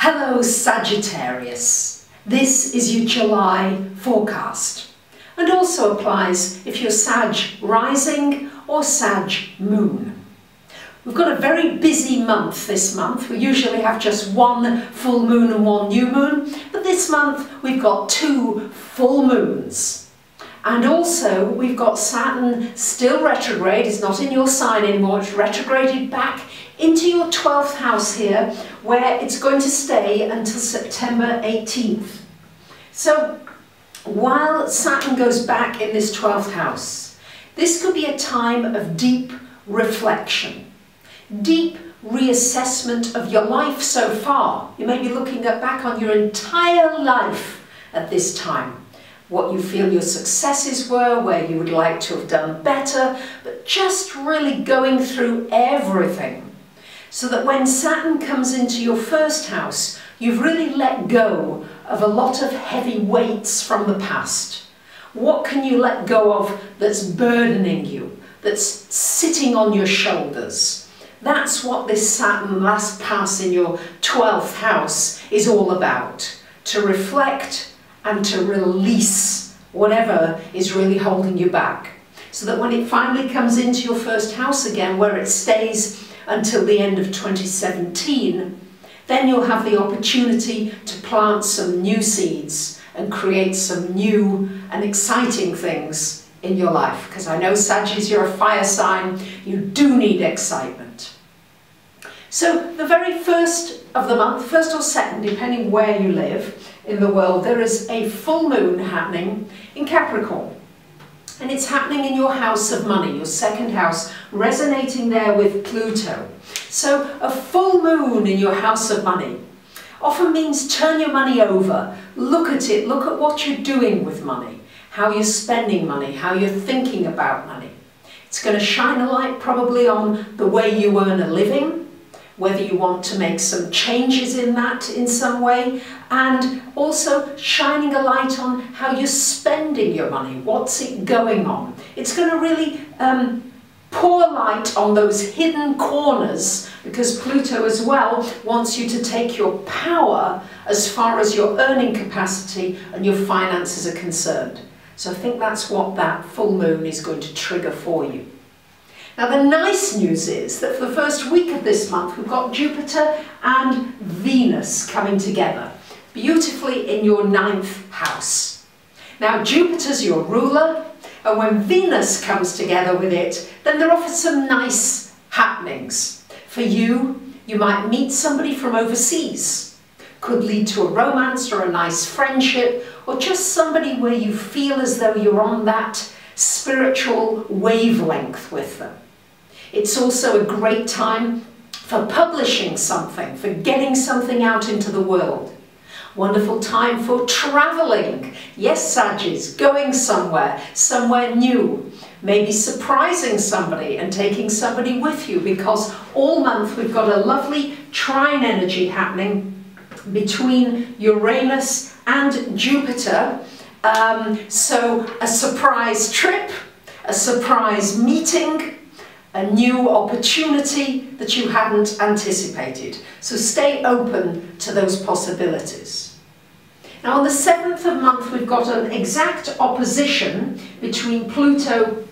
Hello Sagittarius, this is your July forecast and also applies if you're Sag rising or Sag moon. We've got a very busy month this month. We usually have just one full moon and one new moon, but this month we've got 2 full moons. And also we've got Saturn still retrograde. It's not in your sign anymore, it's retrograded back into your 12th house here, where it's going to stay until September 18th. So while Saturn goes back in this 12th house, this could be a time of deep reflection, deep reassessment of your life so far. You may be looking back on your entire life at this time. What you feel your successes were, where you would like to have done better, but just really going through everything. So that when Saturn comes into your first house, you've really let go of a lot of heavy weights from the past. What can you let go of that's burdening you, that's sitting on your shoulders? That's what this Saturn last pass in your 12th house is all about. To reflect and to release whatever is really holding you back. So that when it finally comes into your first house again, where it stays until the end of 2017, then you'll have the opportunity to plant some new seeds and create some new and exciting things in your life. Because I know, Sagittarius, you're a fire sign, you do need excitement. So the very first of the month, first or second, depending where you live in the world, there is a full moon happening in Capricorn. And it's happening in your house of money, your second house, resonating there with Pluto. So a full moon in your house of money often means turn your money over, look at it, look at what you're doing with money, how you're spending money, how you're thinking about money. It's going to shine a light probably on the way you earn a living, whether you want to make some changes in that in some way, and also shining a light on how you're spending your money, what's it going on. It's going to really pour light on those hidden corners, because Pluto as well wants you to take your power as far as your earning capacity and your finances are concerned. So I think that's what that full moon is going to trigger for you. Now the nice news is that for the first week of this month we've got Jupiter and Venus coming together beautifully in your 9th house. Now Jupiter's your ruler, and when Venus comes together with it, then there are some nice happenings. For you, you might meet somebody from overseas. Could lead to a romance or a nice friendship, or just somebody where you feel as though you're on that spiritual wavelength with them. It's also a great time for publishing something, for getting something out into the world. Wonderful time for travelling. Yes, Sagittarius, going somewhere new. Maybe surprising somebody and taking somebody with you, because all month we've got a lovely trine energy happening between Uranus and Jupiter. So a surprise trip, a surprise meeting, a new opportunity that you hadn't anticipated. So stay open to those possibilities. Now on the 7th of month we've got an exact opposition between Pluto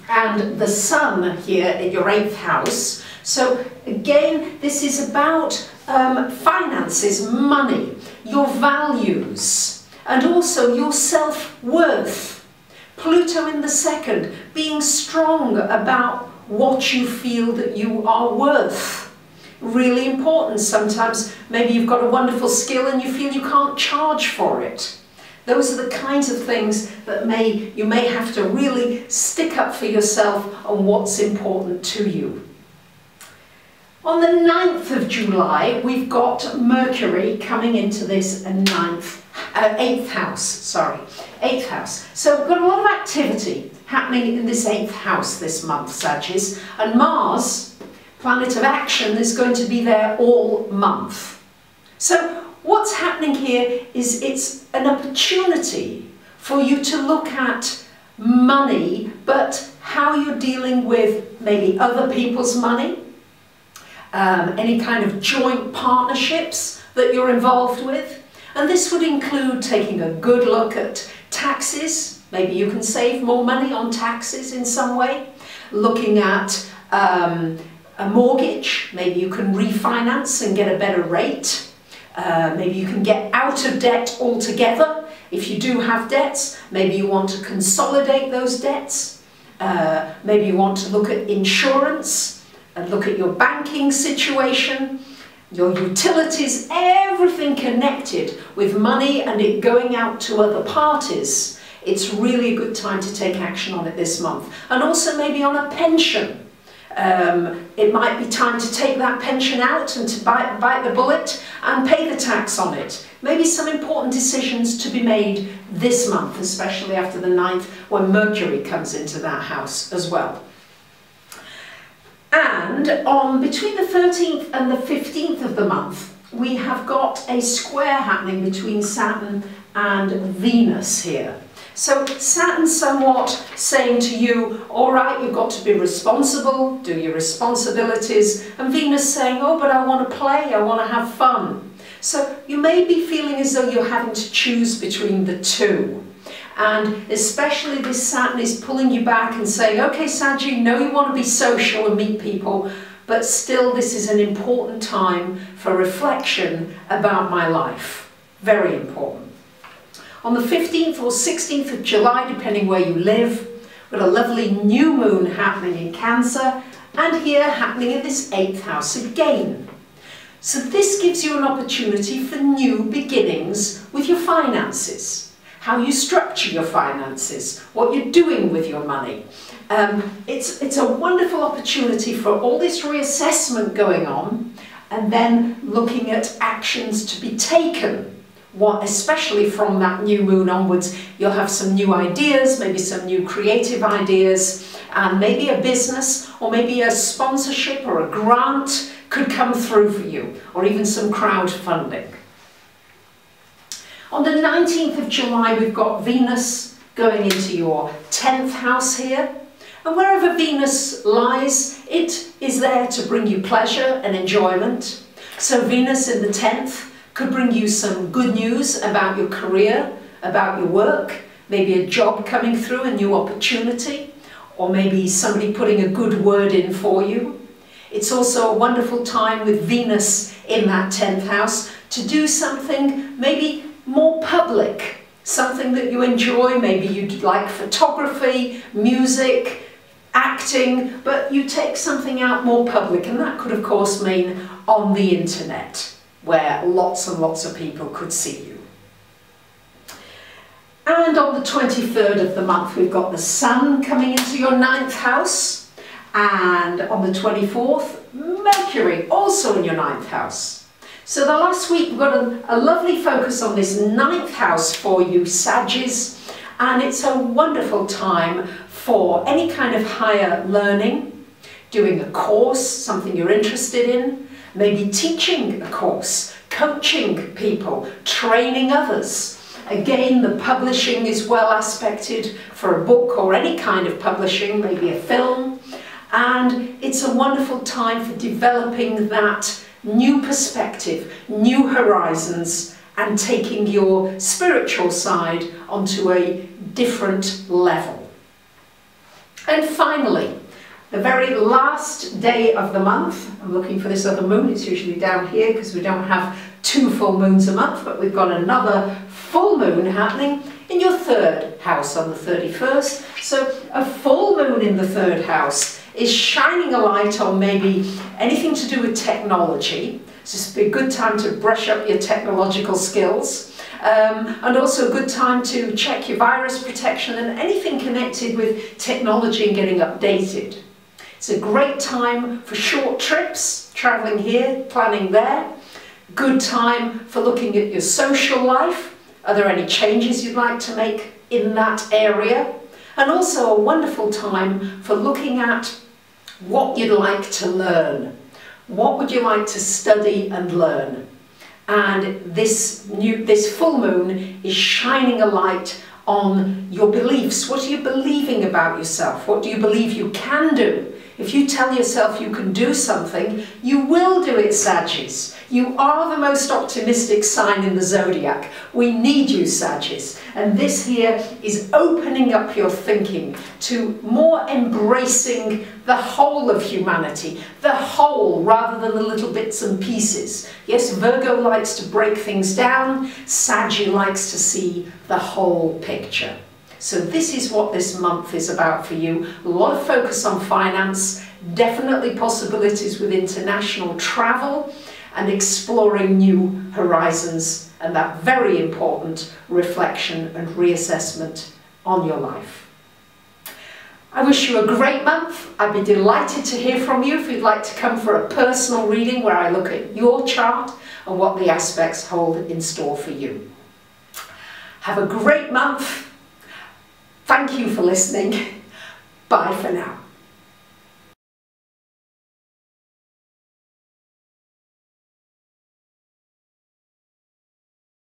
and the Sun here in your 8th house. So again, this is about finances, money, your values, and also your self-worth. Pluto in the 2nd, being strong about what you feel that you are worth. Really important. Sometimes maybe you've got a wonderful skill and you feel you can't charge for it. Those are the kinds of things that you may have to really stick up for yourself on what's important to you. On the 9th of July, we've got Mercury coming into this 8th house, 8th house. So we've got a lot of activity happening in this 8th house this month, Sagittarius, and Mars, planet of action, is going to be there all month. So what's happening here is it's an opportunity for you to look at money, but how you're dealing with maybe other people's money, any kind of joint partnerships, that you're involved with. And this would include taking a good look at taxes. Maybe you can save more money on taxes in some way. Looking at a mortgage. Maybe you can refinance and get a better rate. Maybe you can get out of debt altogether. If you do have debts, maybe you want to consolidate those debts. Maybe you want to look at insurance and look at your banking situation, your utilities, everything connected with money and it going out to other parties. It's really a good time to take action on it this month. And also maybe on a pension. It might be time to take that pension out and to bite the bullet and pay the tax on it. Maybe some important decisions to be made this month, especially after the 9th when Mercury comes into that house as well. And between the 13th and the 15th of the month, we have got a square happening between Saturn and Venus here. So Saturn's somewhat saying to you, all right, you've got to be responsible, do your responsibilities, and Venus saying, oh, but I want to play, I want to have fun. So you may be feeling as though you're having to choose between the two. And especially this Saturn is pulling you back and saying, okay, Saggy, you know you want to be social and meet people, but still this is an important time for reflection about my life. Very important. On the 15th or 16th of July, depending where you live, we've got a lovely new moon happening in Cancer, and here happening in this 8th house again. So this gives you an opportunity for new beginnings with your finances, how you structure your finances, what you're doing with your money. It's a wonderful opportunity for all this reassessment going on, and then looking at actions to be taken. Especially from that new moon onwards, you'll have some new ideas, maybe some new creative ideas, and maybe a business or maybe a sponsorship or a grant could come through for you, or even some crowdfunding. On the 19th of July, we've got Venus going into your 10th house here. And wherever Venus lies, it is there to bring you pleasure and enjoyment. So Venus in the 10th could bring you some good news about your career, about your work, maybe a job coming through, a new opportunity, or maybe somebody putting a good word in for you. It's also a wonderful time with Venus in that 10th house to do something maybe more public, something that you enjoy. Maybe you'd like photography, music, acting, but you take something out more public, and that could of course mean on the internet, where lots and lots of people could see you. And on the 23rd of the month, we've got the Sun coming into your 9th house, and on the 24th, Mercury also in your 9th house. So the last week we've got a lovely focus on this 9th house for you Saggies, and it's a wonderful time for any kind of higher learning, doing a course, something you're interested in, maybe teaching a course, coaching people, training others. Again, the publishing is well aspected for a book or any kind of publishing, maybe a film. And it's a wonderful time for developing that new perspective, new horizons, and taking your spiritual side onto a different level. And finally, the very last day of the month, I'm looking for this other moon, it's usually down here because we don't have 2 full moons a month, but we've got another full moon happening in your 3rd house on the 31st. So a full moon in the 3rd house is shining a light on maybe anything to do with technology. It's just a good time to brush up your technological skills. And also a good time to check your virus protection and anything connected with technology and getting updated. It's a great time for short trips, traveling here, planning there. Good time for looking at your social life. Are there any changes you'd like to make in that area? And also a wonderful time for looking at what you'd like to learn. What would you like to study and learn? And this full moon is shining a light on your beliefs. What are you believing about yourself? What do you believe you can do If you tell yourself you can do something, you will do it, Sagittarius. You are the most optimistic sign in the zodiac. We need you, Sagittarius. And this here is opening up your thinking to more embracing the whole of humanity, the whole rather than the little bits and pieces. Yes, Virgo likes to break things down, Sagittarius likes to see the whole picture. So this is what this month is about for you. A lot of focus on finance, definitely possibilities with international travel and exploring new horizons, and that very important reflection and reassessment on your life. I wish you a great month. I'd be delighted to hear from you if you'd like to come for a personal reading where I look at your chart and what the aspects hold in store for you. Have a great month. Thank you for listening. Bye for now.